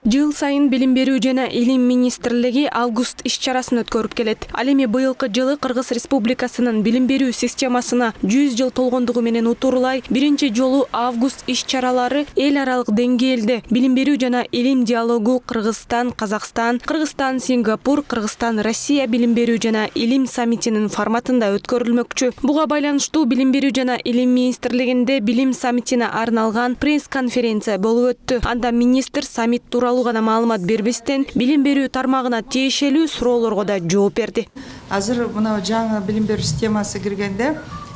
Жыл сайын билим берүү жана илим министрлиги август иш-чарасын өткөрүп келет. Ал эми быйылкы жылы Кыргыз Республикасынын билим берүү системасына 100 жыл толгондугу менен утурлай биринчи жолу август иш-чаралары эл аралык деңгээлде билим берүү жана илим диалогу Кыргызстан, Казакстан, Кыргызстан, Сингапур, Кыргызстан, Россия билим берүү жана илим саммитинин форматында өткөрүлмөкчү. Буга байланыштуу билим берүү жана илим министрлигинде билим саммитине арналган пресс-конференция болуп өттү. Анда министр саммит тууралуу гана маалымат бербестен билим берүү тармагына тиешелүү суроолорго да жооп берди. Азыр мына жаңы билим берүү системасы киргенде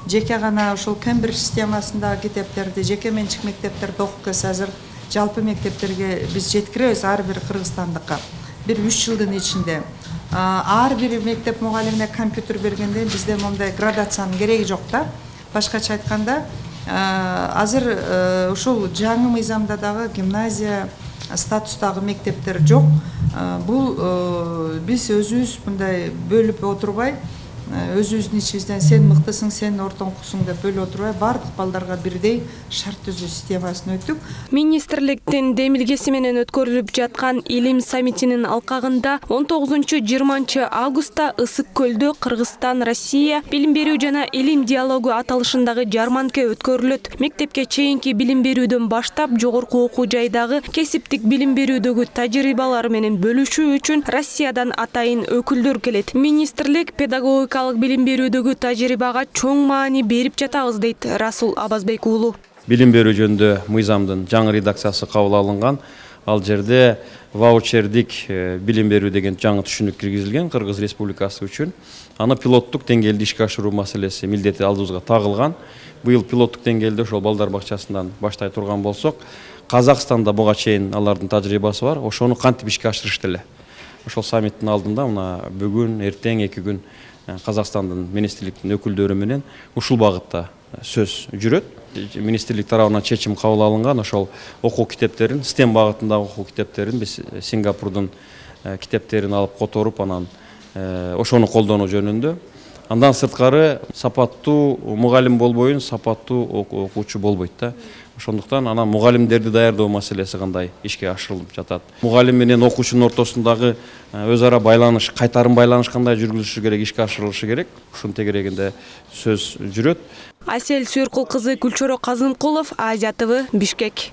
жеке гана ошол Кембридж системасындагы китептерди жеке менчик мектептерде окуп келсе азыр жалпы мектептерге биз жеткиребиз ар бир кыргызстандыкка. Бир 3 жылдын ичинде ар бир мектеп мугалимине компьютер бергенде бизде мондай градациянын кереги жок да. Башкача айтканда азыр ошол жаңы мыйзамда дагы гимназия статустагы мектептер жок. Бул биз өзүбүз мындай бөлүп отурбай, өзүбүздүн ичибизден сен мыктысың, сен ортоңкусуң деп бөлүп отурбай, бардык балдарга бирдей шарт түзүү системасын өттүк. Министрликтин демилгеси менен өткөрүлүп жаткан илим саммитинин алкагында 19-20 августта Ысык көлдө Кыргызстан, Россия билим берүү жана илим диалогу аталышындагы жарманка өткөрүлөт. Мектепке чейинки билим берүүдөн баштап жогорку окуу жайдагы кесиптик билим берүүдөгү тажрыйбалары менен бөлүшүү үчүн Россиядан атайын өкүлдөр келет. Министрлик педагогикалык билим берүүдөгү тажрыйбага чоң маани берип жатабыз дейт Расул Абазбек уулу. Билим берүү жөнүндө мыйзамдын жаңы редакциясы кабыл алынган. Ал жерде ваучердик билим берүү деген жаңы түшүнүк киргизилген Кыргыз Республикасы үчүн. Аны пилоттук деңгээлде ишке ашыруу маселеси милдети алдыбызга тагылган. Быйыл пилоттук деңгээлде ошол балдар бакчасынан баштай турган болсок, Казакстанда буга чейин алардын тажрыйбасы бар. Ошону кантип ишке ашырышты эле. Ошол саммиттин алдында мына бүгүн, эртең 2 күн Казакстандын министрликтин өкүлдөрү менен ушул багытта сөз жүрөт. Министрлик тарабынан чечим кабыл алынган, ошол окуу китептерин, STEM багытындагы окуу китептерин биз Сингапурдун китептерин алып которуп, анан ошону колдонуу жөнүндө. Андан сырткары сапаттуу мугалим болбойын, сапаттуу окуучу болбойт да. Ошондуктан анан мугалимдерди даярдоо маселеси кандай ишке ашырылып жатат. Мугалим менен окуучунун ортосундагы өз ара байланыш, кайтарым байланыш кандай жүргүзүлүшү керек, ишке ашырылышы керек. Ушунун тегерегинде сөз жүрөт. Асел Сүйөркул кызы Гүлчоро Казымкулов, Азия ТV, Бишкек.